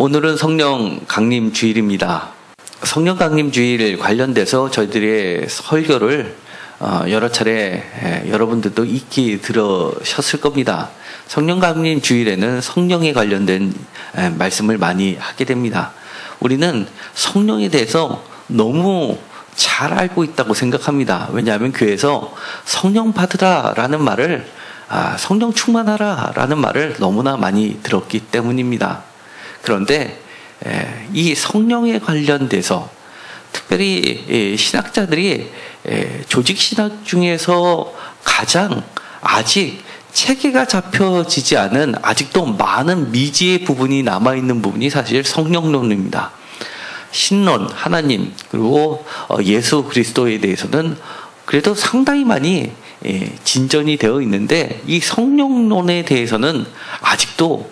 오늘은 성령 강림 주일입니다. 성령 강림 주일 관련돼서 저희들의 설교를 여러 차례 여러분들도 익히 들으셨을 겁니다. 성령 강림 주일에는 성령에 관련된 말씀을 많이 하게 됩니다. 우리는 성령에 대해서 너무 잘 알고 있다고 생각합니다. 왜냐하면 교회에서 성령 받으라 라는 말을 성령 충만하라 라는 말을 너무나 많이 들었기 때문입니다. 그런데 이 성령에 관련돼서 특별히 신학자들이 조직신학 중에서 가장 아직 체계가 잡혀지지 않은 아직도 많은 미지의 부분이 남아있는 부분이 사실 성령론입니다. 신론, 하나님, 그리고 예수 그리스도에 대해서는 그래도 상당히 많이 진전이 되어 있는데 이 성령론에 대해서는 아직도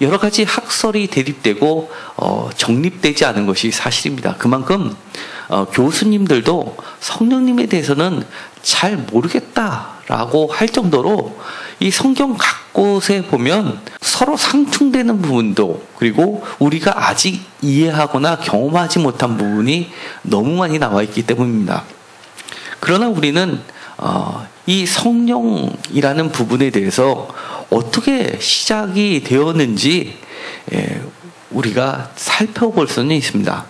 여러 가지 학설이 대립되고 정립되지 않은 것이 사실입니다. 그만큼 교수님들도 성령님에 대해서는 잘 모르겠다라고 할 정도로 이 성경 각 곳에 보면 서로 상충되는 부분도 그리고 우리가 아직 이해하거나 경험하지 못한 부분이 너무 많이 나와 있기 때문입니다. 그러나 우리는 이 성령이라는 부분에 대해서 어떻게 시작이 되었는지 우리가 살펴볼 수는 있습니다.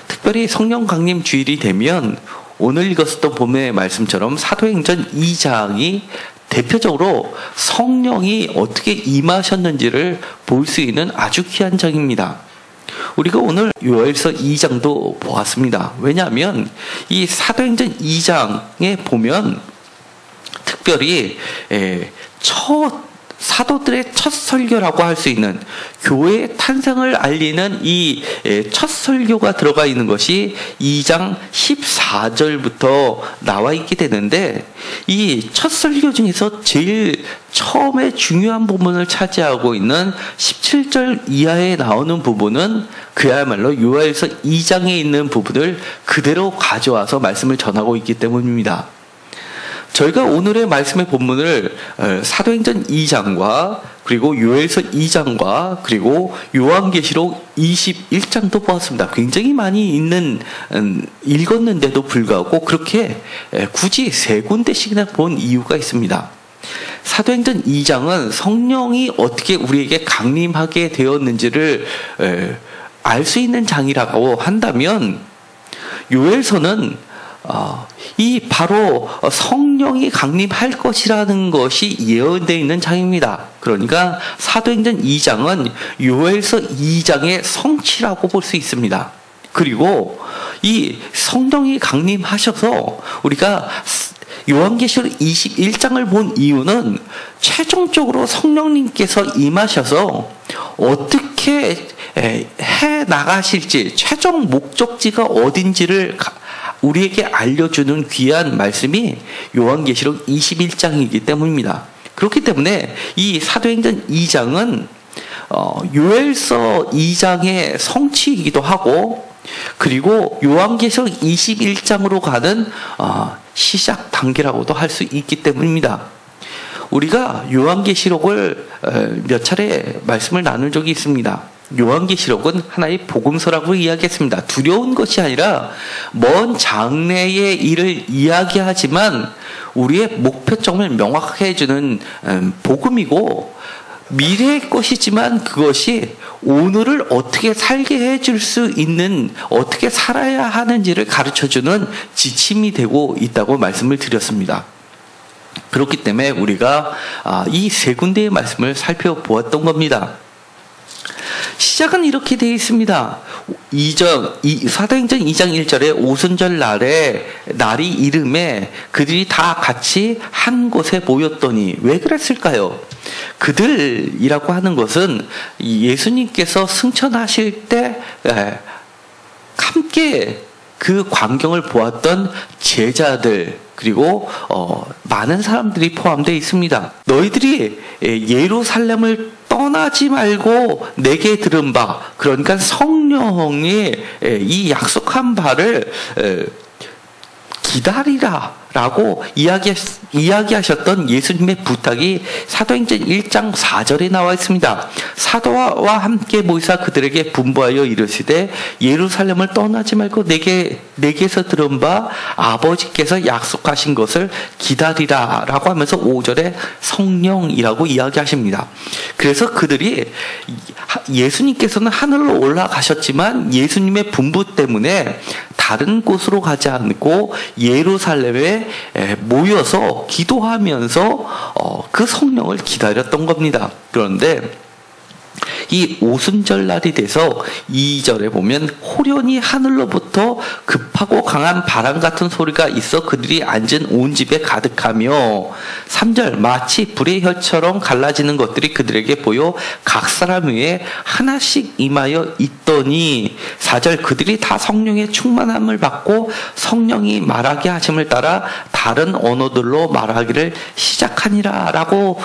특별히 성령 강림 주일이 되면 오늘 읽었던 본문의 말씀처럼 사도행전 2장이 대표적으로 성령이 어떻게 임하셨는지를 볼 수 있는 아주 귀한 장입니다. 우리가 오늘 요엘서 2장도 보았습니다. 왜냐하면 이 사도행전 2장에 보면 특별히 사도들의 첫 설교라고 할 수 있는 교회의 탄생을 알리는 이 첫 설교가 들어가 있는 것이 2장 14절부터 나와 있게 되는데 이 첫 설교 중에서 제일 처음에 중요한 부분을 차지하고 있는 17절 이하에 나오는 부분은 그야말로 요엘서 2장에 있는 부분을 그대로 가져와서 말씀을 전하고 있기 때문입니다. 저희가 오늘의 말씀의 본문을 사도행전 2장과 그리고 요엘서 2장과 그리고 요한계시록 21장도 보았습니다. 굉장히 많이 읽었는데도 불구하고 그렇게 굳이 세 군데씩이나 본 이유가 있습니다. 사도행전 2장은 성령이 어떻게 우리에게 강림하게 되었는지를 알 수 있는 장이라고 한다면 요엘서는 이 바로 성령이 강림할 것이라는 것이 예언되어 있는 장입니다. 그러니까 사도행전 2장은 요엘서 2장의 성취라고 볼 수 있습니다. 그리고 이 성령이 강림하셔서 우리가 요한계시록 21장을 본 이유는 최종적으로 성령님께서 임하셔서 어떻게 해 나가실지 최종 목적지가 어딘지를 우리에게 알려주는 귀한 말씀이 요한계시록 21장이기 때문입니다. 그렇기 때문에 이 사도행전 2장은 요엘서 2장의 성취이기도 하고 그리고 요한계시록 21장으로 가는 시작 단계라고도 할 수 있기 때문입니다. 우리가 요한계시록을 몇 차례 말씀을 나눈 적이 있습니다. 요한계시록은 하나의 복음서라고 이야기했습니다. 두려운 것이 아니라 먼 장래의 일을 이야기하지만 우리의 목표점을 명확하게 해주는 복음이고 미래의 것이지만 그것이 오늘을 어떻게 살게 해줄 수 있는 어떻게 살아야 하는지를 가르쳐주는 지침이 되고 있다고 말씀을 드렸습니다. 그렇기 때문에 우리가 이 세 군데의 말씀을 살펴보았던 겁니다. 시작은 이렇게 되어 있습니다. 사도행전 2장 1절에 오순절 날이 이름에 그들이 다 같이 한 곳에 모였더니 왜 그랬을까요? 그들이라고 하는 것은 예수님께서 승천하실 때 함께 그 광경을 보았던 제자들 그리고 많은 사람들이 포함되어 있습니다. 너희들이 예루살렘을 떠나지 말고 내게 들은 바, 그러니까 성령이 이 약속한 바를 기다리라라고 이야기하셨던 예수님의 부탁이 사도행전 1장 4절에 나와 있습니다. 사도와 함께 모이사 그들에게 분부하여 이르시되 예루살렘을 떠나지 말고 내게서 들은 바 아버지께서 약속하신 것을 기다리라라고 하면서 5절에 성령이라고 이야기하십니다. 그래서 그들이 예수님께서는 하늘로 올라가셨지만 예수님의 분부 때문에 다른 곳으로 가지 않고 예루살렘에 모여서 기도하면서 그 성령을 기다렸던 겁니다. 그런데 이 오순절날이 돼서 2절에 보면 호련히 하늘로부터 급하고 강한 바람 같은 소리가 있어 그들이 앉은 온 집에 가득하며 3절 마치 불의 혀처럼 갈라지는 것들이 그들에게 보여 각 사람 위에 하나씩 임하여 있더니 4절 그들이 다 성령의 충만함을 받고 성령이 말하게 하심을 따라 다른 언어들로 말하기를 시작하니라 라고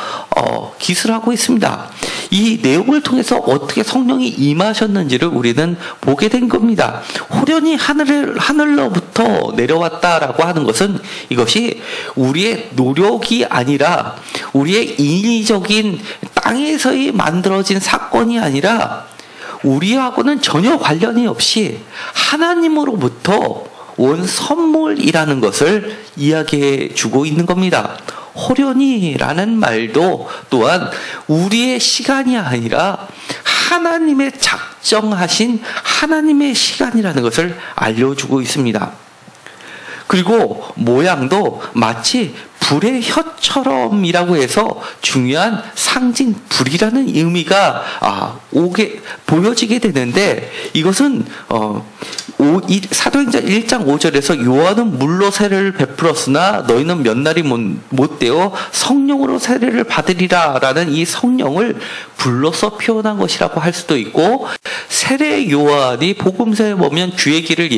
기술하고 있습니다. 이 내용을 통해서 어떻게 성령이 임하셨는지를 우리는 보게 된 겁니다. 호련히 하늘로부터 내려왔다라고 하는 것은 이것이 우리의 노력이 아니라 우리의 인위적인 땅에서의 만들어진 사건이 아니라 우리하고는 전혀 관련이 없이 하나님으로부터 온 선물이라는 것을 이야기해 주고 있는 겁니다. 호련히라는 말도 또한 우리의 시간이 아니라 하나님의 작정하신 하나님의 시간이라는 것을 알려주고 있습니다. 그리고 모양도 마치 불의 혀처럼이라고 해서 중요한 상징 불이라는 의미가 보여지게 되는데 이것은 사도행전 1장 5절에서 요한은 물로 세례를 베풀었으나 너희는 몇 날이 못 되어 성령으로 세례를 받으리라 라는 이 성령을 불로서 표현한 것이라고 할 수도 있고 세례 요한이 복음서에 보면 주의 길을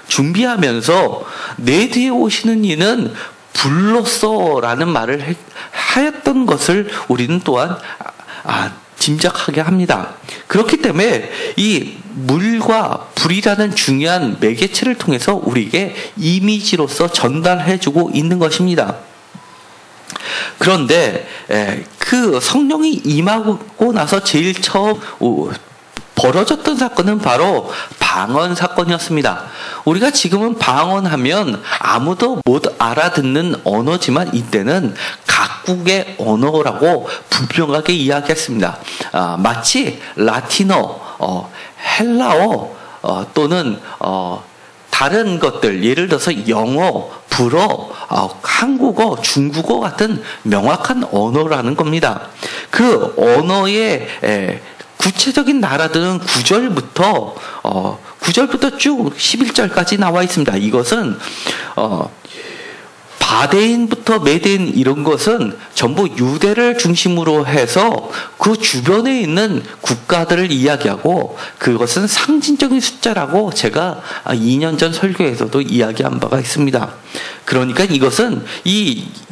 준비하면서 내 뒤에 오시는 이는 불로서라는 말을 하였던 것을 우리는 또한 짐작하게 합니다. 그렇기 때문에 이 물과 불이라는 중요한 매개체를 통해서 우리에게 이미지로서 전달해주고 있는 것입니다. 그런데 그 성령이 임하고 나서 제일 처음 벌어졌던 사건은 바로 방언 사건이었습니다. 우리가 지금은 방언하면 아무도 못 알아듣는 언어지만 이때는 각국의 언어라고 분명하게 이야기했습니다. 마치 라틴어, 헬라어 또는 다른 것들 예를 들어서 영어, 불어, 한국어, 중국어 같은 명확한 언어라는 겁니다. 그 언어의 구체적인 나라들은 9절부터 쭉 11절까지 나와 있습니다. 이것은 바데인부터 메데인 이런 것은 전부 유대를 중심으로 해서 그 주변에 있는 국가들을 이야기하고 그것은 상징적인 숫자라고 제가 2년 전 설교에서도 이야기한 바가 있습니다. 그러니까 이것은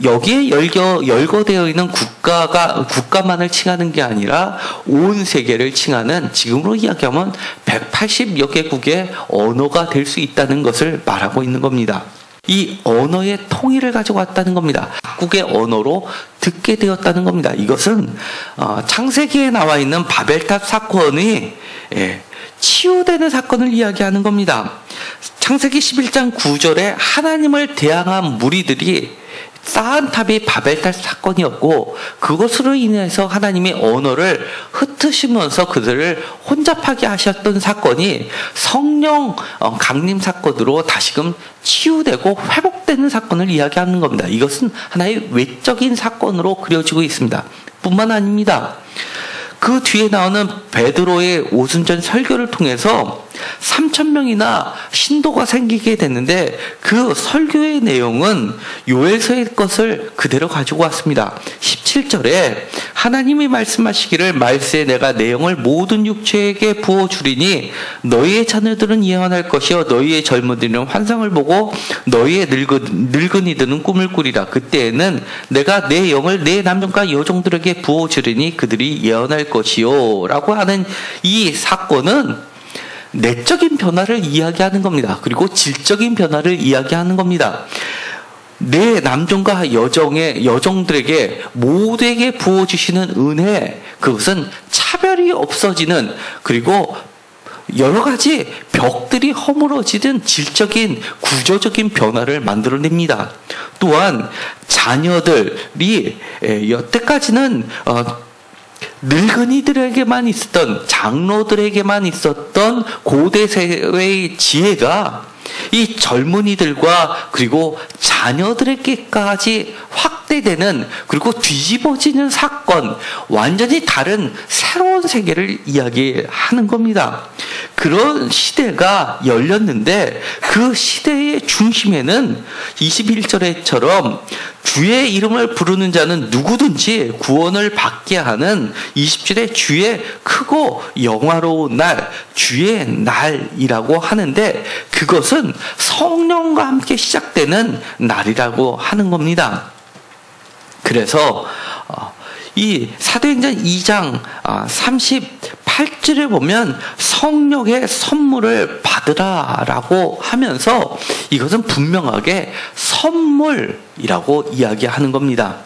여기에 열거되어 있는 국가만을 칭하는 게 아니라 온 세계를 칭하는 지금으로 이야기하면 180여 개국의 언어가 될 수 있다는 것을 말하고 있는 겁니다. 이 언어의 통일을 가져왔다는 겁니다. 각국의 언어로 듣게 되었다는 겁니다. 이것은 창세기에 나와 있는 바벨탑 사건이 치유되는 사건을 이야기하는 겁니다. 창세기 11장 9절에 하나님을 대항한 무리들이 쌓은 탑이 바벨탑 사건이었고 그것으로 인해서 하나님의 언어를 흩으시면서 그들을 혼잡하게 하셨던 사건이 성령 강림 사건으로 다시금 치유되고 회복되는 사건을 이야기하는 겁니다. 이것은 하나의 외적인 사건으로 그려지고 있습니다. 뿐만 아닙니다. 그 뒤에 나오는 베드로의 오순절 설교를 통해서 3,000명이나 신도가 생기게 됐는데 그 설교의 내용은 요엘서의 것을 그대로 가지고 왔습니다. 17절에 하나님이 말씀하시기를 말세에 내가 내 영을 모든 육체에게 부어주리니 너희의 자녀들은 예언할 것이요 너희의 젊은이들은 환상을 보고 너희의 늙은이들은 꿈을 꾸리라. 그때에는 내가 내 영을 내 남종과 여종들에게 부어주리니 그들이 예언할 것이요 라고 하는 이 사건은 내적인 변화를 이야기하는 겁니다. 그리고 질적인 변화를 이야기하는 겁니다. 내 남종과 여종들에게 모두에게 부어주시는 은혜, 그것은 차별이 없어지는, 그리고 여러 가지 벽들이 허물어지는 질적인 구조적인 변화를 만들어냅니다. 또한 자녀들이 여태까지는 늙은이들에게만 있었던, 장로들에게만 있었던 고대 사회의 지혜가 이 젊은이들과 그리고 자녀들에게까지 확대되는, 그리고 뒤집어지는 사건, 완전히 다른 새로운 세계를 이야기하는 겁니다. 그런 시대가 열렸는데 그 시대의 중심에는 21절에처럼 주의 이름을 부르는 자는 누구든지 구원을 받게 하는 20절에 주의 크고 영화로운 날, 주의 날이라고 하는데, 그것은 성령과 함께 시작되는 날이라고 하는 겁니다. 그래서 이 사도행전 2장 38절에 보면 성령의 선물을 받으라라고 하면서 이것은 분명하게 선물이라고 이야기하는 겁니다.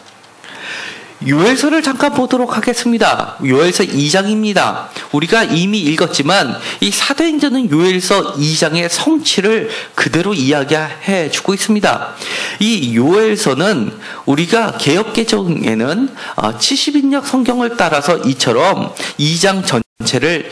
요엘서를 잠깐 보도록 하겠습니다. 요엘서 2장입니다. 우리가 이미 읽었지만 이 사도행전은 요엘서 2장의 성취를 그대로 이야기해 주고 있습니다. 이 요엘서는 우리가 개역개정에는 70인역 성경을 따라서 이처럼 2장 전체를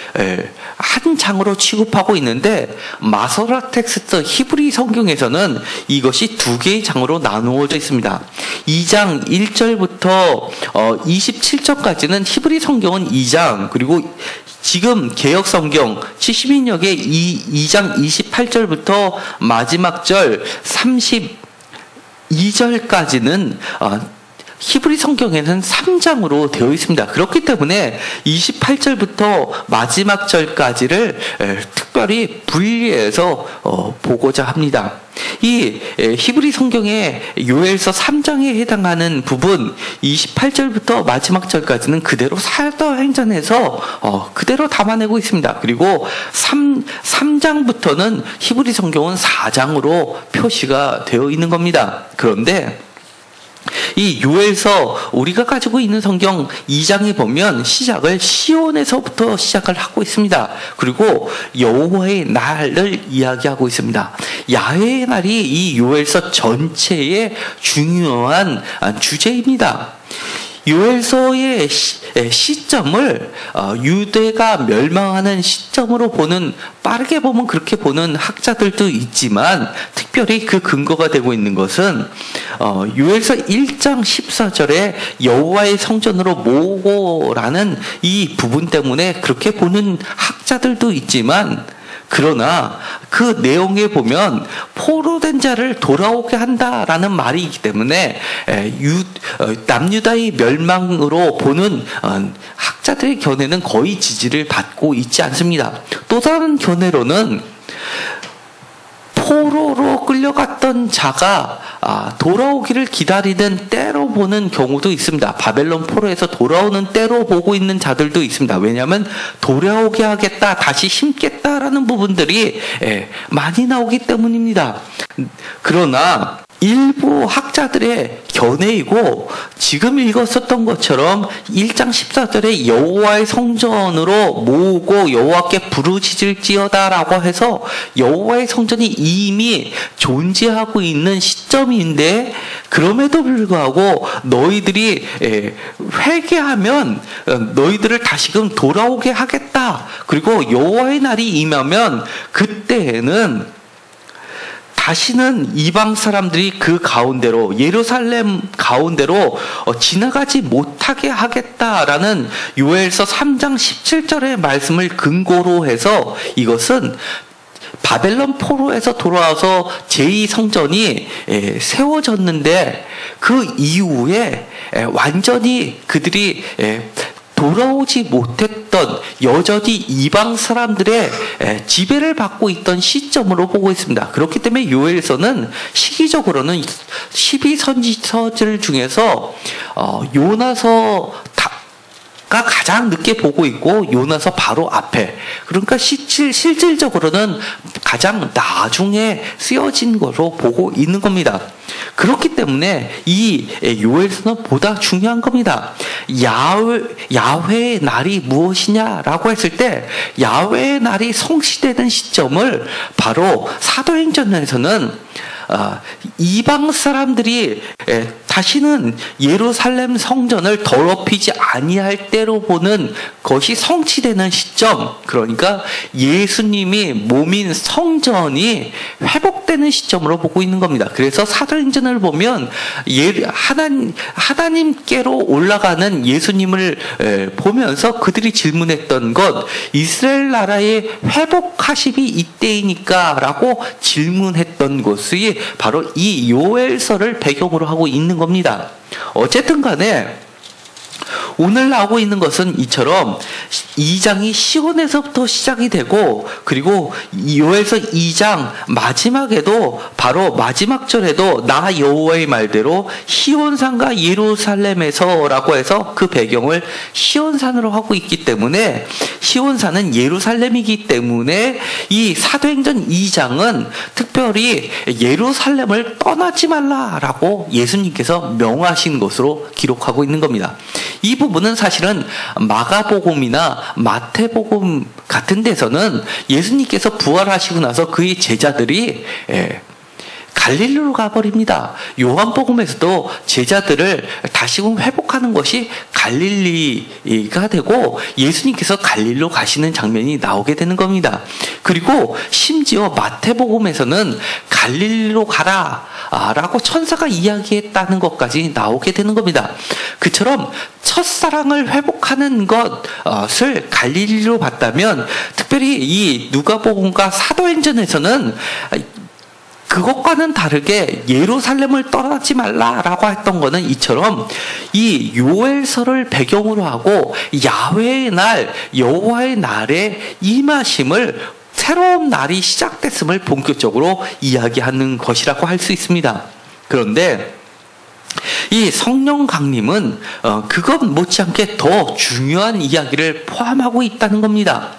한 장으로 취급하고 있는데, 마소라 텍스트 히브리 성경에서는 이것이 두 개의 장으로 나누어져 있습니다. 2장 1절부터 27절까지는 히브리 성경은 2장, 그리고 지금 개역 성경 70인역의 2장 28절부터 마지막 절 32절까지는 히브리 성경에는 3장으로 되어 있습니다. 그렇기 때문에 28절부터 마지막 절까지를 특별히 분리해서 보고자 합니다. 이 히브리 성경의 요엘서 3장에 해당하는 부분 28절부터 마지막 절까지는 그대로 사도행전에서 그대로 담아내고 있습니다. 그리고 3장부터는 히브리 성경은 4장으로 표시가 되어 있는 겁니다. 그런데 이 요엘서, 우리가 가지고 있는 성경 2장에 보면 시작을 시온에서부터 시작을 하고 있습니다. 그리고 여호와의 날을 이야기하고 있습니다. 야훼의 날이 이 요엘서 전체의 중요한 주제입니다. 요엘서의 시점을 유대가 멸망하는 시점으로 보는, 빠르게 보면 그렇게 보는 학자들도 있지만, 특별히 그 근거가 되고 있는 것은 요엘서 1장 14절에 여호와의 성전으로 모으고라는 이 부분 때문에 그렇게 보는 학자들도 있지만, 그러나 그 내용에 보면 포로된 자를 돌아오게 한다라는 말이 있기 때문에 남유다의 멸망으로 보는 학자들의 견해는 거의 지지를 받고 있지 않습니다. 또 다른 견해로는 포로로 끌려갔던 자가 돌아오기를 기다리는 때로 보는 경우도 있습니다. 바벨론 포로에서 돌아오는 때로 보고 있는 자들도 있습니다. 왜냐하면 돌아오게 하겠다, 다시 심겠다라는 부분들이 많이 나오기 때문입니다. 그러나 일부 학자들의 견해이고, 지금 읽었었던 것처럼 1장 14절에 여호와의 성전으로 모으고 여호와께 부르짖을지어다라고 해서 여호와의 성전이 이미 존재하고 있는 시점인데, 그럼에도 불구하고 너희들이 회개하면 너희들을 다시금 돌아오게 하겠다, 그리고 여호와의 날이 임하면 그때에는 다시는 이방 사람들이 그 가운데로, 예루살렘 가운데로 지나가지 못하게 하겠다라는 요엘서 3장 17절의 말씀을 근거로 해서, 이것은 바벨론 포로에서 돌아와서 제2성전이 세워졌는데 그 이후에 완전히 그들이 돌아오지 못했던, 여전히 이방 사람들의 지배를 받고 있던 시점으로 보고 있습니다. 그렇기 때문에 요엘서는 시기적으로는 12선지서들 중에서 요나서 가장 늦게 보고 있고 요나서 바로 앞에, 그러니까 실질적으로는 가장 나중에 쓰여진 거로 보고 있는 겁니다. 그렇기 때문에 이 요엘서는 보다 중요한 겁니다. 야훼의 날이 무엇이냐라고 했을 때 야훼의 날이 성취되는 시점을 바로 사도행전에서는 이방 사람들이 다시는 예루살렘 성전을 더럽히지 아니할 때로 보는 것이 성취되는 시점, 그러니까 예수님이 몸인 성전이 회복되는 시점으로 보고 있는 겁니다. 그래서 사도행전을 보면 하나님께로 올라가는 예수님을 보면서 그들이 질문했던 것, 이스라엘 나라의 회복하심이 이때이니까 라고 질문했던 것이 바로 이 요엘서를 배경으로 하고 있는 겁니다. 어쨌든 간에 오늘 나오고 있는 것은 이처럼 2장이 시온에서부터 시작이 되고, 그리고 요엘서 2장 마지막에도 바로 마지막 절에도 나 여호와의 말대로 시온산과 예루살렘에서라고 해서 그 배경을 시온산으로 하고 있기 때문에, 시온산은 예루살렘이기 때문에 이 사도행전 2장은 특별히 예루살렘을 떠나지 말라라고 예수님께서 명하신 것으로 기록하고 있는 겁니다. 이 부분은 사실은 마가복음이나 마태복음 같은 데서는 예수님께서 부활하시고 나서 그의 제자들이 갈릴리로 가버립니다. 요한복음에서도 제자들을 다시금 회복하는 것이 갈릴리가 되고 예수님께서 갈릴리로 가시는 장면이 나오게 되는 겁니다. 그리고 심지어 마태복음에서는 갈릴리로 가라 라고 천사가 이야기했다는 것까지 나오게 되는 겁니다. 그처럼 첫사랑을 회복하는 것을 갈릴리로 봤다면, 특별히 이 누가복음과 사도행전에서는 그것과는 다르게 예루살렘을 떠나지 말라라고 했던 거는 이처럼 이 요엘서를 배경으로 하고 야훼의 날, 여호와의 날에 임하심을, 새로운 날이 시작됐음을 본격적으로 이야기하는 것이라고 할 수 있습니다. 그런데 이 성령 강림은 그것 못지않게 더 중요한 이야기를 포함하고 있다는 겁니다.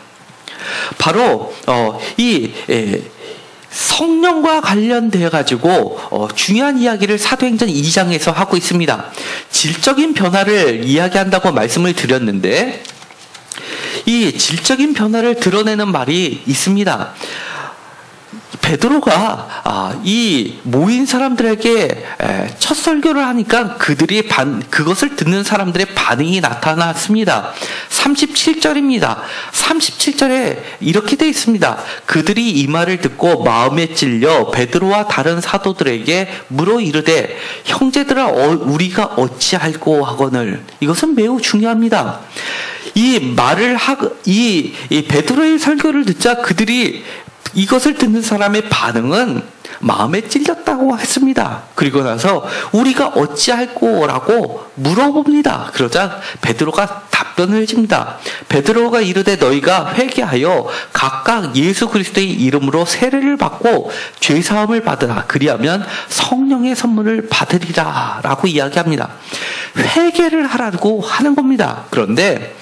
바로 성령과 관련되어 가지고 중요한 이야기를 사도행전 2장에서 하고 있습니다. 질적인 변화를 이야기한다고 말씀을 드렸는데, 이 질적인 변화를 드러내는 말이 있습니다. 베드로가 이 모인 사람들에게 첫 설교를 하니까 그것을 듣는 사람들의 반응이 나타났습니다. 37절입니다. 37절에 이렇게 되어 있습니다. 그들이 이 말을 듣고 마음에 찔려 베드로와 다른 사도들에게 물어 이르되, 형제들아 우리가 어찌할꼬 하거늘. 이것은 매우 중요합니다. 이 베드로의 설교를 듣자 그들이, 이것을 듣는 사람의 반응은 마음에 찔렸다고 했습니다. 그리고 나서 우리가 어찌할꼬라고 물어봅니다. 그러자 베드로가 답변을 해줍니다. 베드로가 이르되 너희가 회개하여 각각 예수 그리스도의 이름으로 세례를 받고 죄사함을 받으라. 그리하면 성령의 선물을 받으리라 라고 이야기합니다. 회개를 하라고 하는 겁니다. 그런데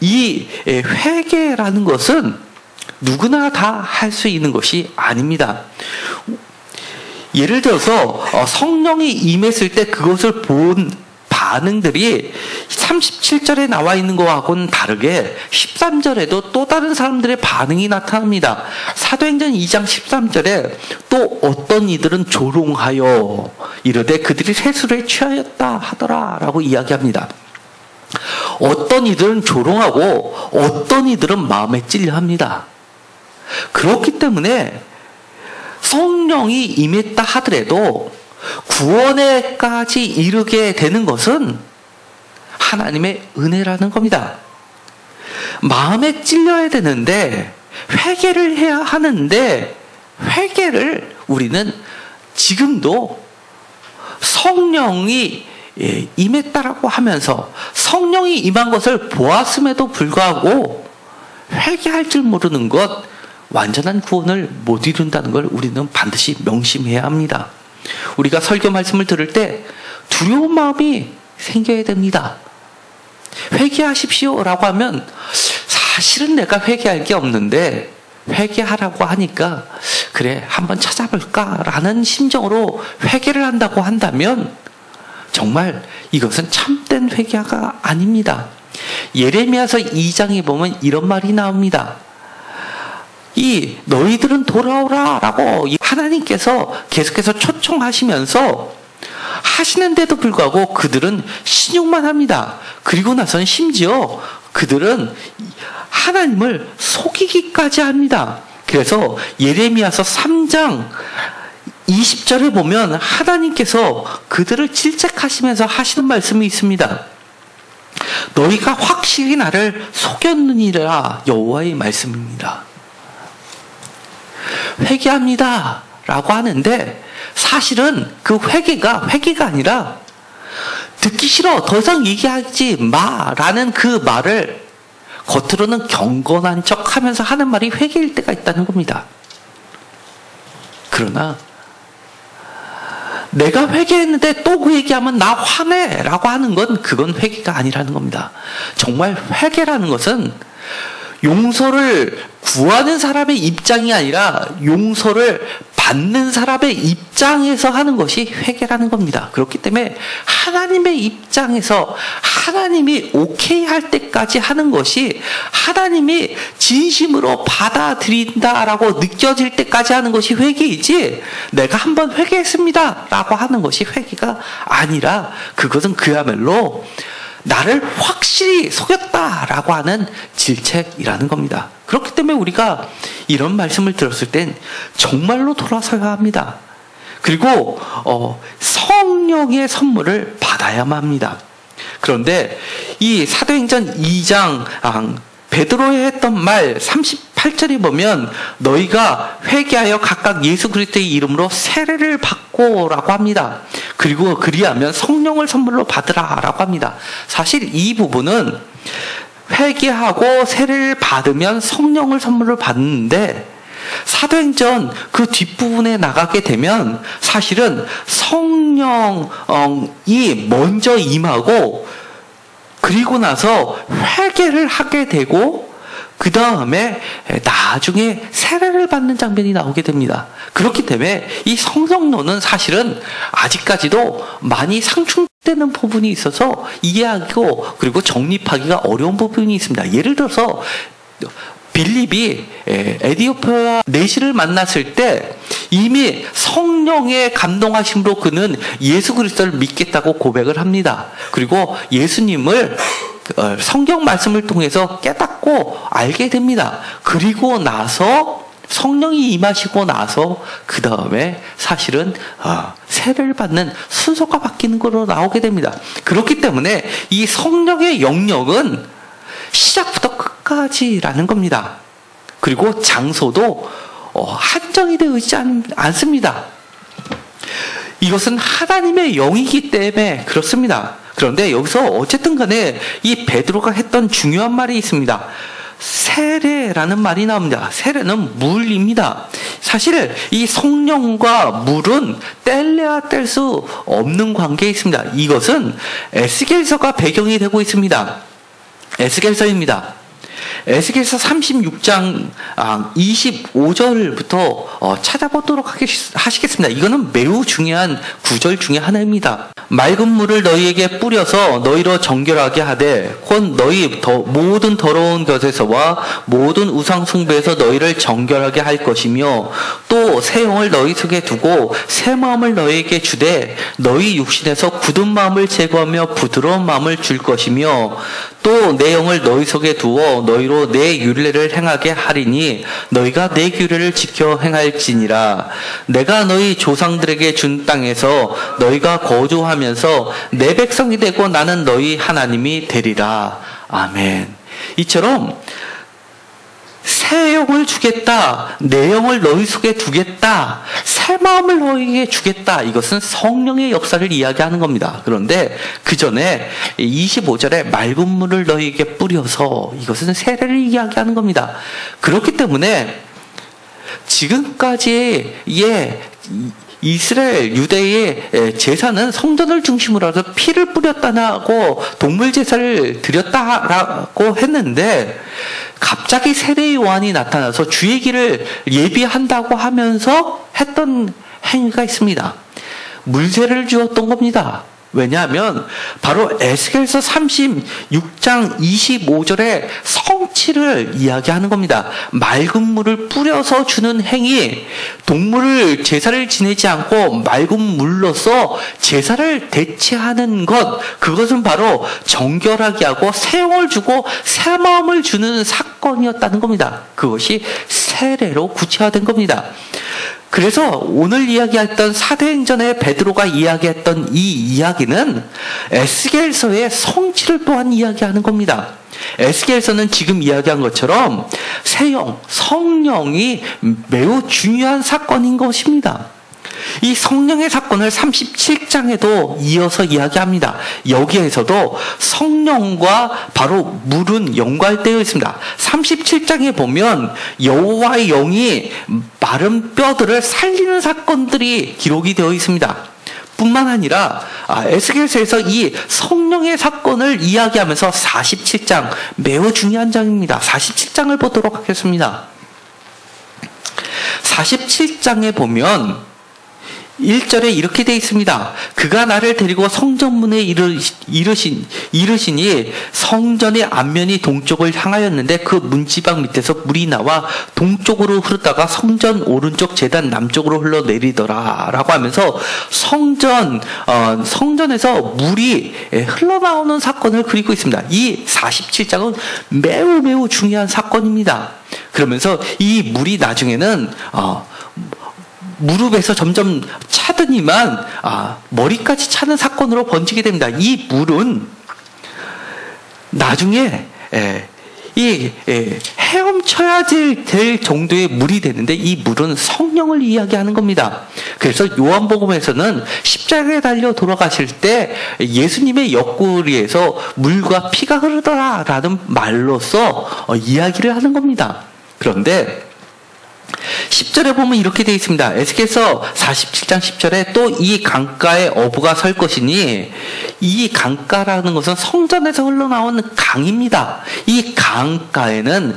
이 회개라는 것은 누구나 다 할 수 있는 것이 아닙니다. 예를 들어서 성령이 임했을 때 그것을 본 반응들이 37절에 나와 있는 것하고는 다르게 13절에도 또 다른 사람들의 반응이 나타납니다. 사도행전 2장 13절에 또 어떤 이들은 조롱하여 이르되 그들이 세술에 취하였다 하더라 라고 이야기합니다. 어떤 이들은 조롱하고 어떤 이들은 마음에 찔려 합니다. 그렇기 때문에 성령이 임했다 하더라도 구원에까지 이르게 되는 것은 하나님의 은혜라는 겁니다. 마음에 찔려야 되는데, 회개를 해야 하는데, 회개를 우리는 지금도 성령이 임했다라고 하면서 성령이 임한 것을 보았음에도 불구하고 회개할 줄 모르는 것, 완전한 구원을 못 이룬다는 걸 우리는 반드시 명심해야 합니다. 우리가 설교 말씀을 들을 때 두려운 마음이 생겨야 됩니다. 회개하십시오라고 하면 사실은 내가 회개할 게 없는데 회개하라고 하니까 그래 한번 찾아볼까라는 심정으로 회개를 한다고 한다면 정말 이것은 참된 회개가 아닙니다. 예레미야서 2장에 보면 이런 말이 나옵니다. 이 너희들은 돌아오라라고 하나님께서 계속해서 초청하시면서 하시는데도 불구하고 그들은 신용만 합니다. 그리고 나서는 심지어 그들은 하나님을 속이기까지 합니다. 그래서 예레미야서 3장 20절에 보면 하나님께서 그들을 질책하시면서 하시는 말씀이 있습니다. 너희가 확실히 나를 속였느니라 여호와의 말씀입니다. 회개합니다 라고 하는데 사실은 그 회개가 아니라 듣기 싫어 더 이상 얘기하지 마라는 그 말을 겉으로는 경건한 척 하면서 하는 말이 회개일 때가 있다는 겁니다. 그러나 내가 회개했는데 또 그 얘기하면 나 화내 라고 하는 건 그건 회개가 아니라는 겁니다. 정말 회개라는 것은 용서를 구하는 사람의 입장이 아니라 용서를 받는 사람의 입장에서 하는 것이 회개라는 겁니다. 그렇기 때문에 하나님의 입장에서 하나님이 오케이 할 때까지 하는 것이 하나님이 진심으로 받아들인다라고 느껴질 때까지 하는 것이 회개이지 내가 한번 회개했습니다 라고 하는 것이 회개가 아니라 그것은 그야말로 나를 확실히 속였다라고 하는 질책이라는 겁니다. 그렇기 때문에 우리가 이런 말씀을 들었을 땐 정말로 돌아서야 합니다. 그리고 성령의 선물을 받아야만 합니다. 그런데 이 사도행전 2장 베드로에 했던 말 38절에 보면 너희가 회개하여 각각 예수 그리스도의 이름으로 세례를 받고라고 합니다. 그리고 그리하면 성령을 선물로 받으라라고 합니다. 사실 이 부분은 회개하고 세례를 받으면 성령을 선물로 받는데 사도행전 그 뒷부분에 나가게 되면 사실은 성령이 먼저 임하고 그리고 나서 회개를 하게 되고 그 다음에 나중에 세례를 받는 장면이 나오게 됩니다. 그렇기 때문에 이 성령론은 사실은 아직까지도 많이 상충되는 부분이 있어서 이해하고 그리고 정립하기가 어려운 부분이 있습니다. 예를 들어서 빌립이 에디오피아 내시를 만났을 때 이미 성령의 감동하심으로 그는 예수 그리스도를 믿겠다고 고백을 합니다. 그리고 예수님을 성경 말씀을 통해서 깨닫고 알게 됩니다. 그리고 나서 성령이 임하시고 나서 그 다음에 사실은 세례를 받는 순서가 바뀌는 걸로 나오게 됩니다. 그렇기 때문에 이 성령의 영역은 시작부터 끝까지라는 겁니다. 그리고 장소도 한정이 되어 있지 않습니다. 이것은 하나님의 영이기 때문에 그렇습니다. 그런데 여기서 어쨌든 간에 이 베드로가 했던 중요한 말이 있습니다. 세례라는 말이 나옵니다. 세례는 물입니다. 사실 이 성령과 물은 뗄래야 뗄 수 없는 관계에 있습니다. 이것은 에스겔서가 배경이 되고 있습니다. 에스겔서입니다. 에스겔서 36장 25절부터 찾아보도록 하시겠습니다. 이거는 매우 중요한 구절 중에 하나입니다. 맑은 물을 너희에게 뿌려서 너희로 정결하게 하되 곧 너희 모든 더러운 것에서와 모든 우상 숭배에서 너희를 정결하게 할 것이며 또 새 영을 너희 속에 두고 새 마음을 너희에게 주되 너희 육신에서 굳은 마음을 제거하며 부드러운 마음을 줄 것이며 또 내 영을 너희 속에 두어 너희로 내 율례를 행하게 하리니 너희가 내 규례를 지켜 행할지니라. 내가 너희 조상들에게 준 땅에서 너희가 거주하면서 내 백성이 되고 나는 너희 하나님이 되리라. 아멘. 이처럼 새 영을 주겠다. 내 영을 너희 속에 두겠다. 새 마음을 너희에게 주겠다. 이것은 성령의 역사를 이야기하는 겁니다. 그런데 그 전에 25절에 맑은 물을 너희에게 뿌려서 이것은 세례를 이야기하는 겁니다. 그렇기 때문에 지금까지의 이스라엘 유대의 제사는 성전을 중심으로 해서 피를 뿌렸다고 동물 제사를 드렸다라고 했는데 갑자기 세례 요한이 나타나서 주의 길을 예비한다고 하면서 했던 행위가 있습니다. 물세를 주었던 겁니다. 왜냐하면 바로 에스겔서 36장 25절에 성취를 이야기하는 겁니다. 맑은 물을 뿌려서 주는 행위, 동물을 제사를 지내지 않고 맑은 물로서 제사를 대체하는 것, 그것은 바로 정결하게 하고 새 영을 주고 새 마음을 주는 사건이었다는 겁니다. 그것이 세례로 구체화된 겁니다. 그래서 오늘 이야기했던 사도행전의 베드로가 이야기했던 이 이야기는 에스겔서의 성취를 또한 이야기하는 겁니다. 에스겔서는 지금 이야기한 것처럼 새영, 성령이 매우 중요한 사건인 것입니다. 이 성령의 사건을 37장에도 이어서 이야기합니다. 여기에서도 성령과 바로 물은 연관되어 있습니다. 37장에 보면 여호와의 영이 마른 뼈들을 살리는 사건들이 기록이 되어 있습니다. 뿐만 아니라 에스겔서에서 이 성령의 사건을 이야기하면서 47장, 매우 중요한 장입니다. 47장을 보도록 하겠습니다. 47장에 보면 1절에 이렇게 되어 있습니다. 그가 나를 데리고 성전문에 이르시니 성전의 앞면이 동쪽을 향하였는데 그 문지방 밑에서 물이 나와 동쪽으로 흐르다가 성전 오른쪽 제단 남쪽으로 흘러내리더라 라고 하면서 성전에서 물이 흘러나오는 사건을 그리고 있습니다. 이 47장은 매우 중요한 사건입니다. 그러면서 이 물이 나중에는 무릎에서 점점 차더니만 머리까지 차는 사건으로 번지게 됩니다. 이 물은 나중에 헤엄쳐야 될 정도의 물이 되는데 이 물은 성령을 이야기하는 겁니다. 그래서 요한복음에서는 십자가에 달려 돌아가실 때 예수님의 옆구리에서 물과 피가 흐르더라라는 말로써 이야기를 하는 겁니다. 그런데 10절에 보면 이렇게 되어 있습니다. 에스겔서 47장 10절에 또 이 강가에 어부가 설 것이니, 이 강가라는 것은 성전에서 흘러나오는 강입니다. 이 강가에는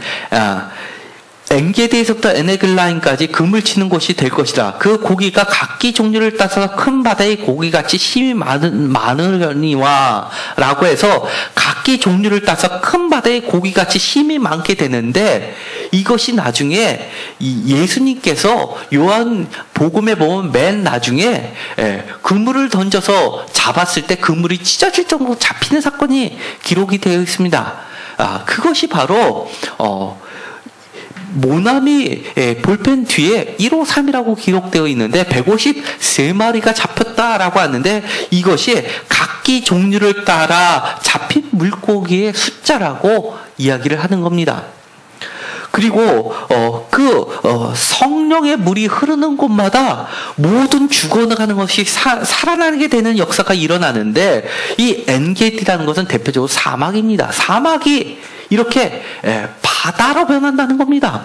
엔게디에서부터 에네글라임까지 금을 치는 곳이 될 것이다. 그 고기가 각기 종류를 따서 큰 바다의 고기같이 힘이 많으니와 라고 해서 각기 종류를 따서 큰 바다의 고기같이 힘이 많게 되는데, 이것이 나중에 예수님께서 요한 복음에 보면 맨 나중에 그물을 던져서 잡았을 때 그물이 찢어질 정도로 잡히는 사건이 기록이 되어 있습니다. 그것이 바로 모나미 볼펜 뒤에 153이라고 기록되어 있는데 153마리가 잡혔다라고 하는데, 이것이 각기 종류를 따라 잡힌 물고기의 숫자라고 이야기를 하는 겁니다. 그리고 성령의 물이 흐르는 곳마다 모든 죽어나가는 것이 살아나게 되는 역사가 일어나는데, 이 엔게디라는 것은 대표적으로 사막입니다. 사막이 이렇게 바다로 변한다는 겁니다.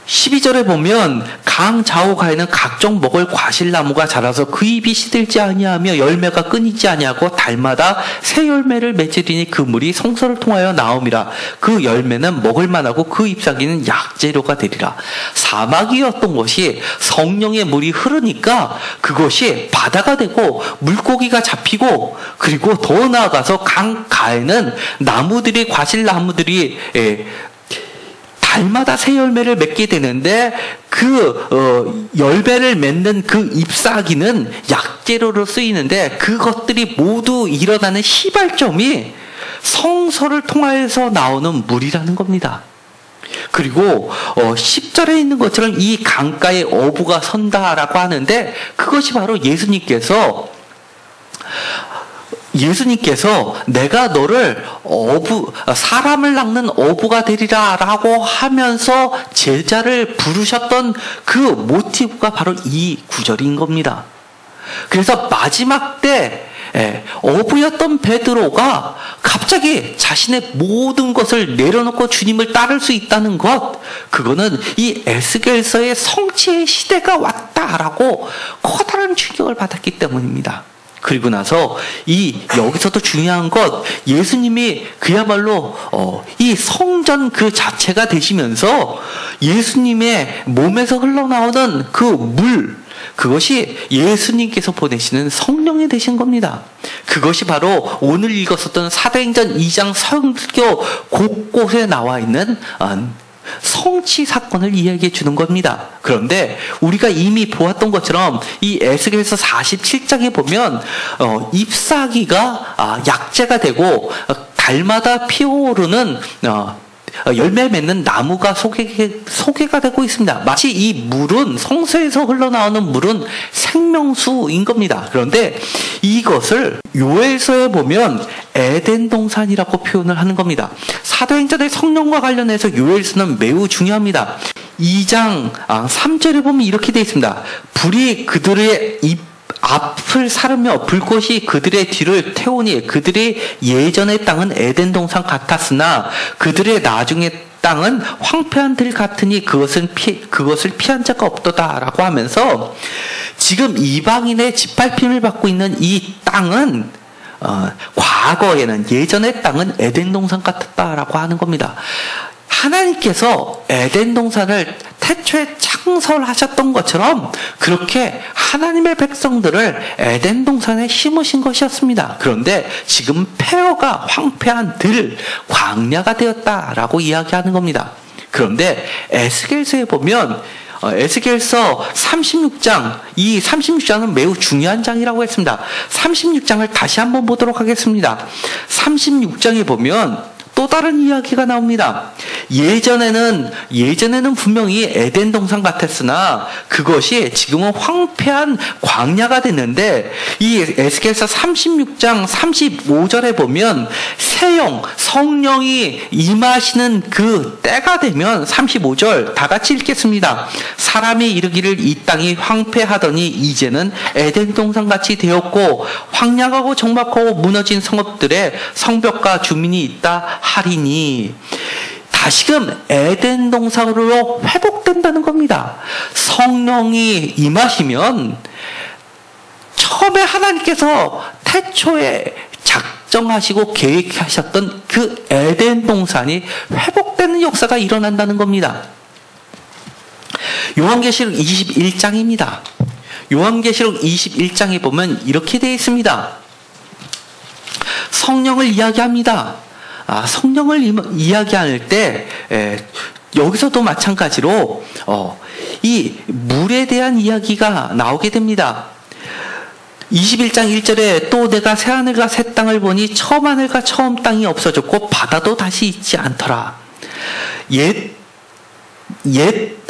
12절에 보면 강 좌우가에는 각종 먹을 과실나무가 자라서 그 잎이 시들지 아니하며 열매가 끊이지 아니하고 달마다 새 열매를 맺으리니 그 물이 성소를 통하여 나옴이라. 그 열매는 먹을 만하고 그 잎사귀는 약재료가 되리라. 사막이었던 것이 성령의 물이 흐르니까 그것이 바다가 되고 물고기가 잡히고, 그리고 더 나아가서 강가에는 나무들이, 과실나무들이 달마다 새 열매를 맺게 되는데, 그 열매를 맺는 그 잎사귀는 약재료로 쓰이는데, 그것들이 모두 일어나는 시발점이 성소를 통해서 나오는 물이라는 겁니다. 그리고 10절에 있는 것처럼 이 강가에 어부가 선다라고 하는데, 그것이 바로 예수님께서 내가 너를 사람을 낚는 어부가 되리라 라고 하면서 제자를 부르셨던 그 모티브가 바로 이 구절인 겁니다. 그래서 마지막 때 어부였던 베드로가 갑자기 자신의 모든 것을 내려놓고 주님을 따를 수 있다는 것, 그거는 이 에스겔서의 성취의 시대가 왔다라고 커다란 충격을 받았기 때문입니다. 그리고 나서 여기서도 중요한 것, 예수님이 그야말로 이 성전 그 자체가 되시면서 예수님의 몸에서 흘러나오는 그 물, 그것이 예수님께서 보내시는 성령이 되신 겁니다. 그것이 바로 오늘 읽었었던 사도행전 2장 설교 곳곳에 나와 있는 성취 사건을 이야기해 주는 겁니다. 그런데 우리가 이미 보았던 것처럼 이 에스겔서 47장에 보면 잎사귀가 약재가 되고 달마다 피어오르는 열매 맺는 나무가 소개가 되고 있습니다. 마치 이 물은, 성소에서 흘러나오는 물은 생명수인 겁니다. 그런데 이것을 요엘서에 보면 에덴 동산이라고 표현을 하는 겁니다. 사도행전의 성령과 관련해서 요엘서는 매우 중요합니다. 2장 3절에 보면 이렇게 되어 있습니다. 불이 그들의 앞을 사르며 불꽃이 그들의 뒤를 태우니 그들의 예전의 땅은 에덴 동산 같았으나 그들의 나중의 땅은 황폐한 들 같으니 그것을 피한 자가 없도다라고 하면서 지금 이방인의 짓밟힘을 받고 있는 이 땅은 과거에는, 예전의 땅은 에덴 동산 같았다라고 하는 겁니다. 하나님께서 에덴 동산을 태초에 창설하셨던 것처럼 그렇게 하나님의 백성들을 에덴 동산에 심으신 것이었습니다. 그런데 지금 폐허가 황폐한 광야가 되었다라고 이야기하는 겁니다. 그런데 에스겔서에 보면 에스겔서 36장, 이 36장은 매우 중요한 장이라고 했습니다. 36장을 다시 한번 보도록 하겠습니다. 36장에 보면 또 다른 이야기가 나옵니다. 예전에는 분명히 에덴 동산 같았으나 그것이 지금은 황폐한 광야가 됐는데, 이 에스겔서 36장 35절에 보면 성령이 임하시는 그 때가 되면 35절 다 같이 읽겠습니다. 사람이 이르기를 이 땅이 황폐하더니 이제는 에덴 동산같이 되었고 황량하고 적막하고 무너진 성읍들의 성벽과 주민이 있다 하리니, 다시금 에덴 동산으로 회복된다는 겁니다. 성령이 임하시면 처음에 하나님께서 태초에 작정하시고 계획하셨던 그 에덴 동산이 회복되는 역사가 일어난다는 겁니다. 요한계시록 21장입니다. 요한계시록 21장에 보면 이렇게 되어 있습니다. 성령을 이야기합니다. 성령을 이야기할 때 여기서도 마찬가지로 이 물에 대한 이야기가 나오게 됩니다. 21장 1절에 또 내가 새하늘과 새 땅을 보니 처음 하늘과 처음 땅이 없어졌고 바다도 다시 있지 않더라. 옛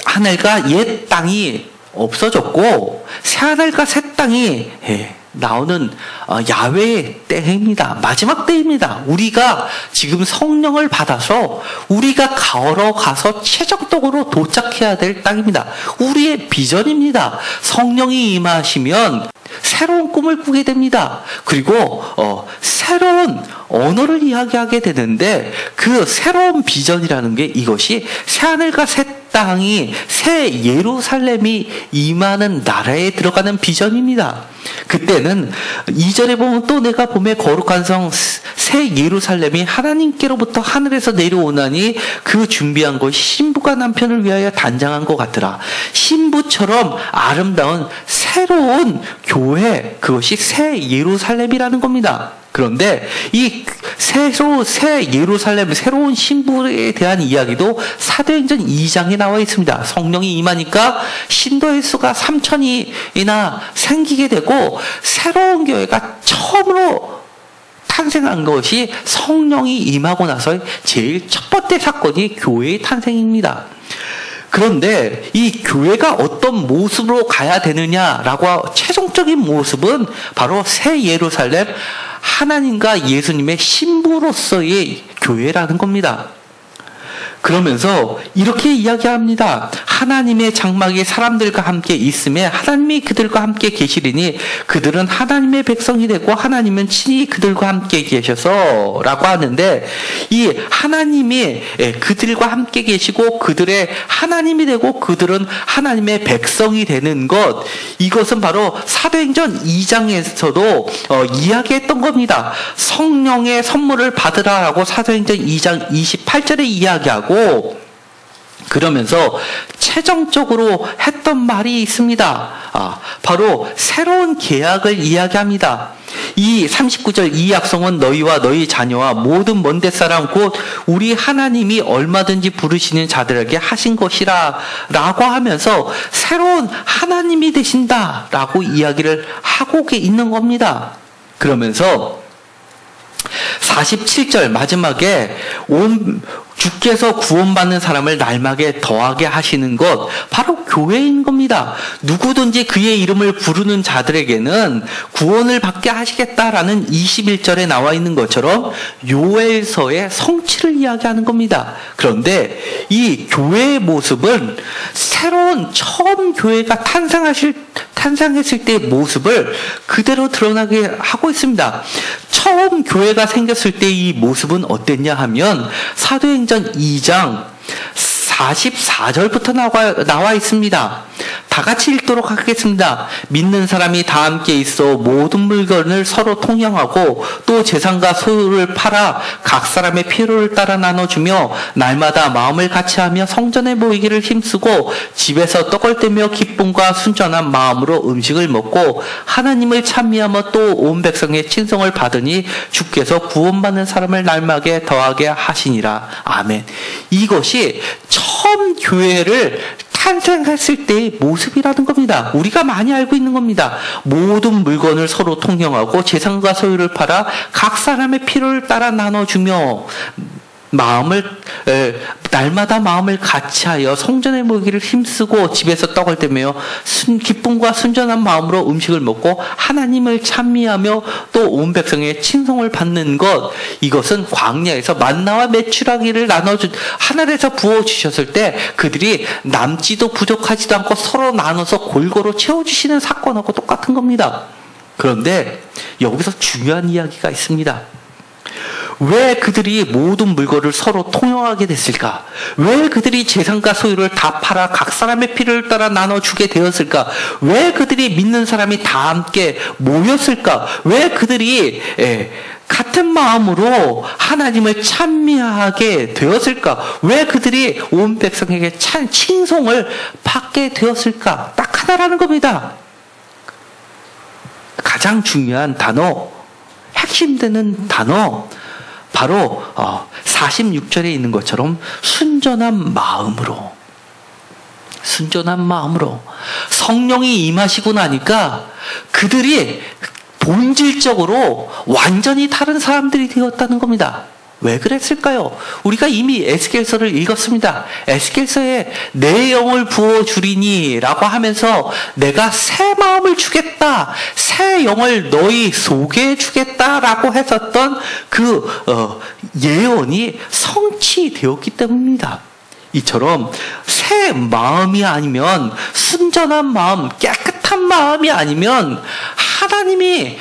하늘과 옛 땅이 없어졌고 새하늘과 새 땅이 나오는 야훼의 때입니다. 마지막 때입니다. 우리가 지금 성령을 받아서 우리가 걸어가서 최종적으로 도착해야 될 땅입니다. 우리의 비전입니다. 성령이 임하시면 새로운 꿈을 꾸게 됩니다. 그리고 새로운 언어를 이야기하게 되는데, 그 새로운 비전이라는 게 이것이 새하늘과 새 땅이, 새 예루살렘이 임하는 나라에 들어가는 비전입니다. 그때는 2절에 보면 또 내가 봄에 거룩한 성 새 예루살렘이 하나님께로부터 하늘에서 내려오나니 그 준비한 것이 신부가 남편을 위하여 단장한 것 같더라. 신부처럼 아름다운 새로운 교회, 그것이 새 예루살렘이라는 겁니다. 그런데 이 새 예루살렘, 새로운 신부에 대한 이야기도 사도행전 2장에 나와 있습니다. 성령이 임하니까 신도의 수가 3,000이나 생기게 되고 새로운 교회가 처음으로 탄생한 것이 성령이 임하고 나서 제일 첫 번째 사건이 교회의 탄생입니다. 그런데 이 교회가 어떤 모습으로 가야 되느냐라고, 최종적인 모습은 바로 새 예루살렘, 하나님과 예수님의 신부로서의 교회라는 겁니다. 그러면서 이렇게 이야기합니다. 하나님의 장막이 사람들과 함께 있음에 하나님이 그들과 함께 계시리니 그들은 하나님의 백성이 되고 하나님은 친히 그들과 함께 계셔서 라고 하는데, 이 하나님이 그들과 함께 계시고 그들의 하나님이 되고 그들은 하나님의 백성이 되는 것, 이것은 바로 사도행전 2장에서도 이야기했던 겁니다. 성령의 선물을 받으라라고 사도행전 2장 28절에 이야기하고, 그러면서 최종적으로 했던 말이 있습니다. 바로 새로운 계약을 이야기합니다. 이 39절, 이 약속은 너희와 너희 자녀와 모든 먼데 사람 곧 우리 하나님이 얼마든지 부르시는 자들에게 하신 것이라 라고 하면서 새로운 하나님이 되신다 라고 이야기를 하고 있는 겁니다. 그러면서 47절 마지막에 주께서 구원받는 사람을 날마게 더하게 하시는 것, 바로 교회인 겁니다. 누구든지 그의 이름을 부르는 자들에게는 구원을 받게 하시겠다라는 21절에 나와 있는 것처럼 요엘서의 성취를 이야기하는 겁니다. 그런데 이 교회의 모습은 새로운 처음 교회가 탄생했을 때의 모습을 그대로 드러나게 하고 있습니다. 처음 교회가 생겼을 때 이 모습은 어땠냐 하면 사도행전 2장 44절부터 나와 있습니다. 다 같이 읽도록 하겠습니다. 믿는 사람이 다 함께 있어 모든 물건을 서로 통용하고 또 재산과 소유를 팔아 각 사람의 필요를 따라 나눠주며 날마다 마음을 같이하며 성전에 모이기를 힘쓰고 집에서 떡을 떼며 기쁨과 순전한 마음으로 음식을 먹고 하나님을 찬미하며 또 온 백성의 친성을 받으니 주께서 구원받는 사람을 날마게 더하게 하시니라. 아멘. 이것이 처음 교회를 탄생했을 때의 모습이라는 겁니다. 우리가 많이 알고 있는 겁니다. 모든 물건을 서로 통용하고 재산과 소유를 팔아 각 사람의 필요를 따라 나눠주며 날마다 마음을 같이하여 성전에 모이기를 힘쓰고 집에서 떡을 떼며 기쁨과 순전한 마음으로 음식을 먹고 하나님을 찬미하며 또 온 백성의 친송을 받는 것, 이것은 광야에서 만나와 메추라기를 하늘에서 부어주셨을 때 그들이 남지도 부족하지도 않고 서로 나눠서 골고루 채워주시는 사건하고 똑같은 겁니다. 그런데 여기서 중요한 이야기가 있습니다. 왜 그들이 모든 물건을 서로 통용하게 됐을까? 왜 그들이 재산과 소유를 다 팔아 각 사람의 필요를 따라 나눠주게 되었을까? 왜 그들이 믿는 사람이 다 함께 모였을까? 왜 그들이 같은 마음으로 하나님을 찬미하게 되었을까? 왜 그들이 온 백성에게 칭송을 받게 되었을까? 딱 하나라는 겁니다. 가장 중요한 단어, 핵심되는 단어, 바로 46절에 있는 것처럼 순전한 마음으로 성령이 임하시고 나니까 그들이 본질적으로 완전히 다른 사람들이 되었다는 겁니다. 왜 그랬을까요? 우리가 이미 에스겔서를 읽었습니다. 에스겔서에 내 영을 부어주리니 라고 하면서 내가 새 마음을 주겠다, 새 영을 너희 속에 주겠다 라고 했었던 그 예언이 성취되었기 때문입니다. 이처럼 새 마음이 아니면, 순전한 마음, 깨끗한 마음이 아니면 하나님이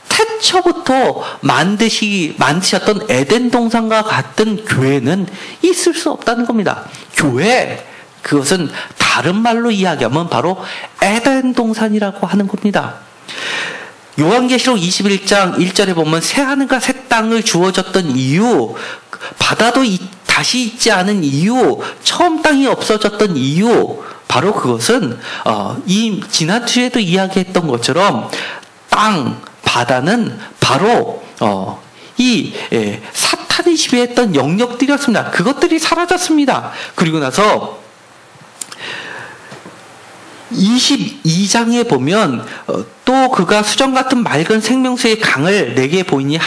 태초부터 만드셨던 에덴 동산과 같은 교회는 있을 수 없다는 겁니다. 교회, 그것은 다른 말로 이야기하면 바로 에덴 동산이라고 하는 겁니다. 요한계시록 21장 1절에 보면 새 하늘과 새 땅을 주어졌던 이유, 바다도 다시 있지 않은 이유, 처음 땅이 없어졌던 이유, 바로 그것은 이 지난 주에도 이야기했던 것처럼 바다는 바로 사탄이 지배했던 영역들이었습니다. 그것들이 사라졌습니다. 그리고 나서 22장에 보면 또 그가 수정 같은 맑은 생명수의 강을 내게 보이니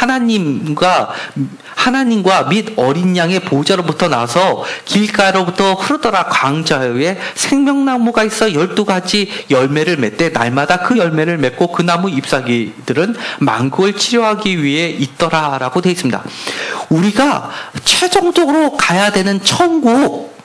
하나님과 및 어린 양의 보좌로부터 나서 길가로부터 흐르더라. 광야에 생명나무가 있어 12가지 열매를 맺되 날마다 그 열매를 맺고 그 나무 잎사귀들은 만국을 치료하기 위해 있더라 라고 되어 있습니다. 우리가 최종적으로 가야 되는 천국,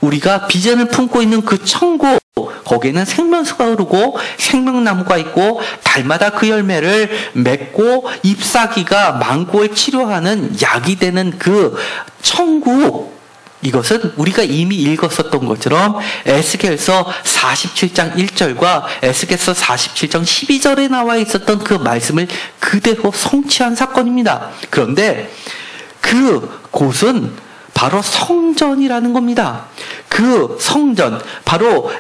우리가 비전을 품고 있는 그 천국, 거기에는 생명수가 흐르고 생명나무가 있고 달마다 그 열매를 맺고 잎사귀가 만국을 치료하는 약이 되는 그 천국, 이것은 우리가 이미 읽었었던 것처럼 에스겔서 47장 1절과 에스겔서 47장 12절에 나와 있었던 그 말씀을 그대로 성취한 사건입니다. 그런데 그 곳은 바로 성전이라는 겁니다. 그 성전, 바로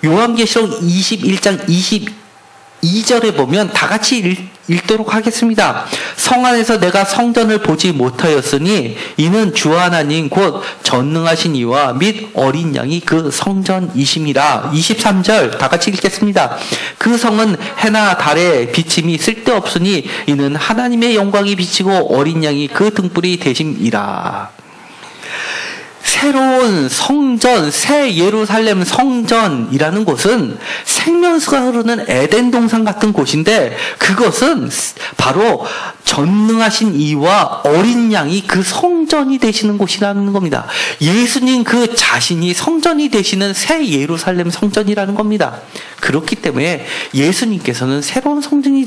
요한계시록 21장 22절에 보면 다 같이 읽도록 하겠습니다. 성 안에서 내가 성전을 보지 못하였으니 이는 주 하나님 곧 전능하신 이와 및 어린 양이 그 성전이심이라. 23절 다 같이 읽겠습니다. 그 성은 해나 달의 비침이 쓸데없으니 이는 하나님의 영광이 비치고 어린 양이 그 등불이 되심이라. 새로운 성전, 새 예루살렘 성전이라는 곳은 생명수가 흐르는 에덴 동산 같은 곳인데, 그것은 바로 전능하신 이와 어린 양이 그 성전이 되시는 곳이라는 겁니다. 예수님 그 자신이 성전이 되시는 새 예루살렘 성전이라는 겁니다. 그렇기 때문에 예수님께서는 새로운 성전이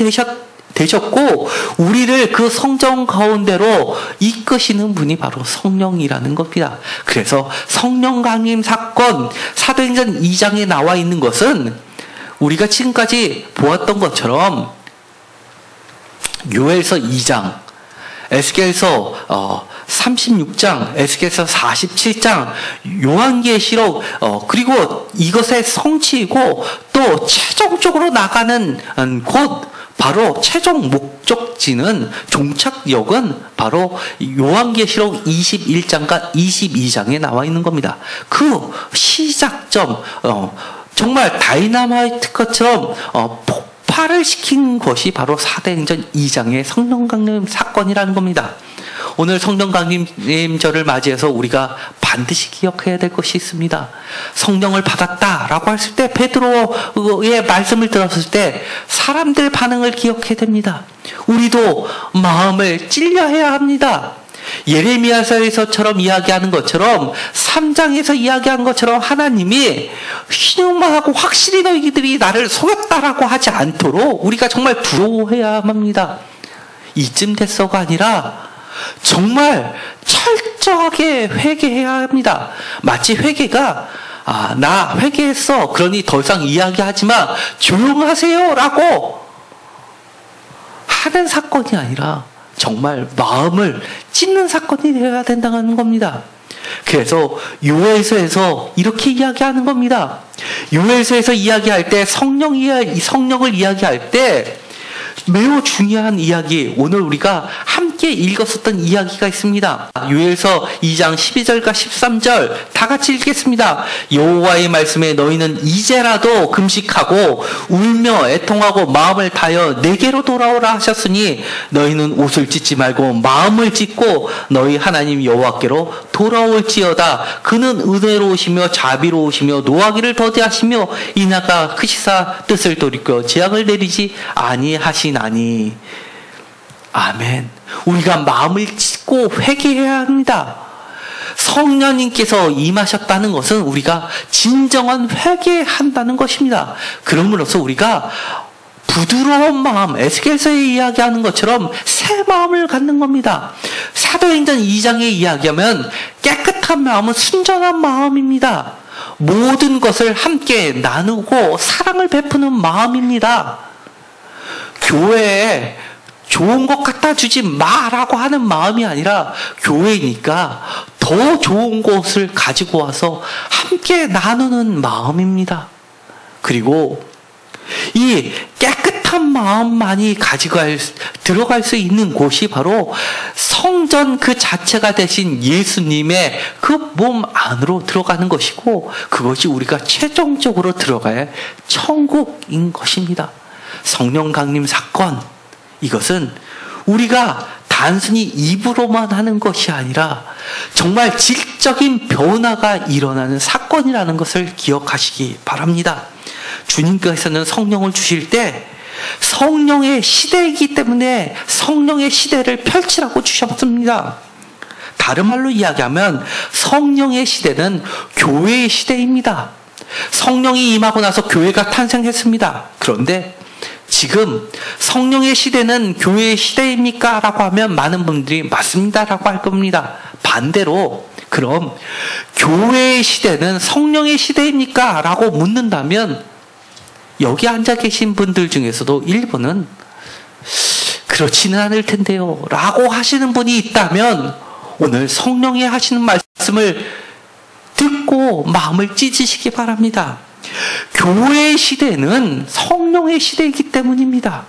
되셨고 우리를 그 성전 가운데로 이끄시는 분이 바로 성령이라는 겁니다. 그래서 성령 강림 사건, 사도행전 2장에 나와 있는 것은 우리가 지금까지 보았던 것처럼 요엘서 2장, 에스겔서 36장, 에스겔서 47장, 요한계시록, 그리고 이것의 성취이고 또 최종적으로 나가는 곳, 바로 최종 목적지는, 종착역은 바로 요한계시록 21장과 22장에 나와 있는 겁니다. 그 시작점, 정말 다이나마이트처럼 폭발을 시킨 것이 바로 사도행전 2장의 성령 강림 사건이라는 겁니다. 오늘 성령 강림절을 맞이해서 우리가 반드시 기억해야 될 것이 있습니다. 성령을 받았다라고 했을 때, 베드로의 말씀을 들었을 때 사람들 반응을 기억해야 됩니다. 우리도 마음을 찔려해야 합니다. 예레미야서에서처럼 이야기하는 것처럼, 3장에서 이야기한 것처럼 하나님이 신용만 하고 확실히 너희들이 나를 속였다라고 하지 않도록 우리가 정말 두려워해야 합니다. 이쯤 됐어가 아니라 정말 철저하게 회개해야 합니다. 마치 회개가 나 회개했어, 그러니 더 이상 이야기하지 마, 조용하세요 라고 하는 사건이 아니라 정말 마음을 찢는 사건이 되어야 된다는 겁니다. 그래서 요엘서에서 이렇게 이야기하는 겁니다. 요엘서에서 이야기할 때, 성령을 이야기할 때 매우 중요한 이야기, 오늘 우리가 함께 읽었었던 이야기가 있습니다. 요엘서 2장 12절과 13절 다 같이 읽겠습니다. 여호와의 말씀에 너희는 이제라도 금식하고 울며 애통하고 마음을 다하여 내게로 돌아오라 하셨으니 너희는 옷을 찢지 말고 마음을 찢고 너희 하나님 여호와께로 돌아올지어다. 그는 은혜로우시며 자비로우시며 노하기를 더디하시며 인하가 크시사 뜻을 돌이켜 재앙을 내리지 아니하시나니. 아멘. 우리가 마음을 찢고 회개해야 합니다. 성령님께서 임하셨다는 것은 우리가 진정한 회개한다는 것입니다. 그러므로서 우리가 부드러운 마음, 에스겔서에 이야기하는 것처럼 새 마음을 갖는 겁니다. 사도행전 2장에 이야기하면 깨끗한 마음은 순전한 마음입니다. 모든 것을 함께 나누고 사랑을 베푸는 마음입니다. 교회에 좋은 것 갖다 주지 마라고 하는 마음이 아니라, 교회니까 더 좋은 것을 가지고 와서 함께 나누는 마음입니다. 그리고 이 깨끗한 마음만이 들어갈 수 있는 곳이 바로 성전 그 자체가 되신 예수님의 그 몸 안으로 들어가는 것이고, 그것이 우리가 최종적으로 들어갈 천국인 것입니다. 성령 강림 사건, 이것은 우리가 단순히 입으로만 하는 것이 아니라 정말 질적인 변화가 일어나는 사건이라는 것을 기억하시기 바랍니다. 주님께서는 성령을 주실 때 성령의 시대이기 때문에 성령의 시대를 펼치라고 주셨습니다. 다른 말로 이야기하면 성령의 시대는 교회의 시대입니다. 성령이 임하고 나서 교회가 탄생했습니다. 그런데 지금 성령의 시대는 교회의 시대입니까? 라고 하면 많은 분들이 맞습니다 라고 할 겁니다. 반대로 그럼 교회의 시대는 성령의 시대입니까? 라고 묻는다면 여기 앉아 계신 분들 중에서도 일부는 그렇지는 않을 텐데요 라고 하시는 분이 있다면 오늘 성령이 하시는 말씀을 듣고 마음을 찢으시기 바랍니다. 교회의 시대는 성령의 시대이기 때문입니다.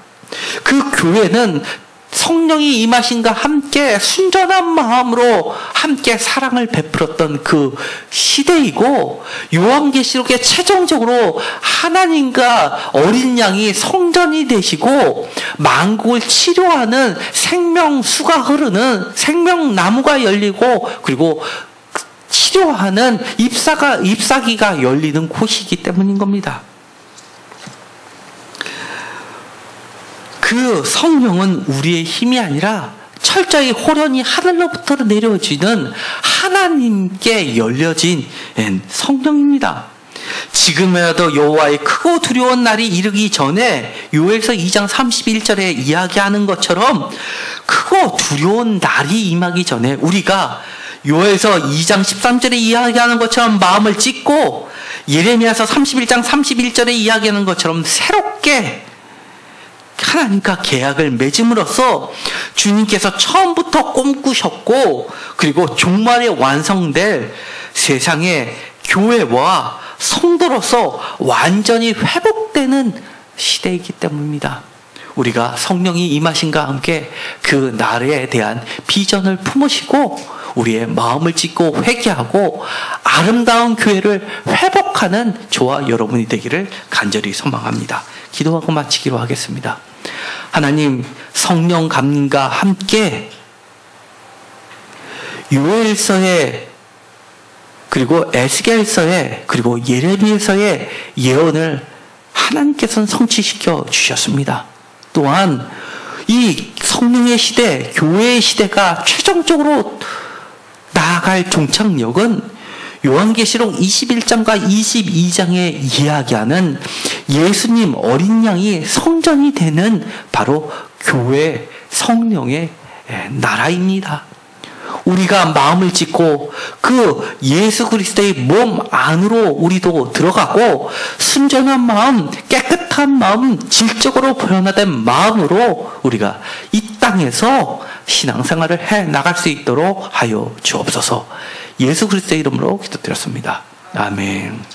그 교회는 성령이 임하신과 함께 순전한 마음으로 함께 사랑을 베풀었던 그 시대이고, 요한계시록에 최종적으로 하나님과 어린 양이 성전이 되시고 만국을 치료하는 생명수가 흐르는 생명나무가 열리고, 그리고 치료하는 잎사귀가 열리는 곳이기 때문인 겁니다. 그 성령은 우리의 힘이 아니라 철저히 호련히 하늘로부터 내려지는 하나님께 열려진 성령입니다. 지금이라도 여호와의 크고 두려운 날이 이르기 전에 요엘서 2장 31절에 이야기하는 것처럼 크고 두려운 날이 임하기 전에 우리가 요엘서 2장 13절에 이야기하는 것처럼 마음을 찢고, 예레미야서 31장 31절에 이야기하는 것처럼 새롭게 하나님과 계약을 맺음으로써 주님께서 처음부터 꿈꾸셨고, 그리고 종말에 완성될 세상의 교회와 성도로서 완전히 회복되는 시대이기 때문입니다. 우리가 성령이 임하신과 함께 그 날에 대한 비전을 품으시고 우리의 마음을 찢고 회개하고 아름다운 교회를 회복하는 저와 여러분이 되기를 간절히 소망합니다. 기도하고 마치기로 하겠습니다. 하나님, 성령 감림과 함께 요엘서에, 그리고 에스겔서에, 그리고 예레미야서의 예언을 하나님께서는 성취시켜 주셨습니다. 또한 이 성령의 시대, 교회의 시대가 최종적으로 나아갈 종착역은 요한계시록 21장과 22장에 이야기하는 예수님 어린 양이 성전이 되는 바로 교회 성령의 나라입니다. 우리가 마음을 찢고 그 예수 그리스도의 몸 안으로 우리도 들어가고 순전한 마음, 깨끗한 마음, 질적으로 변화된 마음으로 우리가 이 땅에서 신앙생활을 해 나갈 수 있도록 하여 주옵소서. 예수 그리스도의 이름으로 기도드렸습니다. 아멘.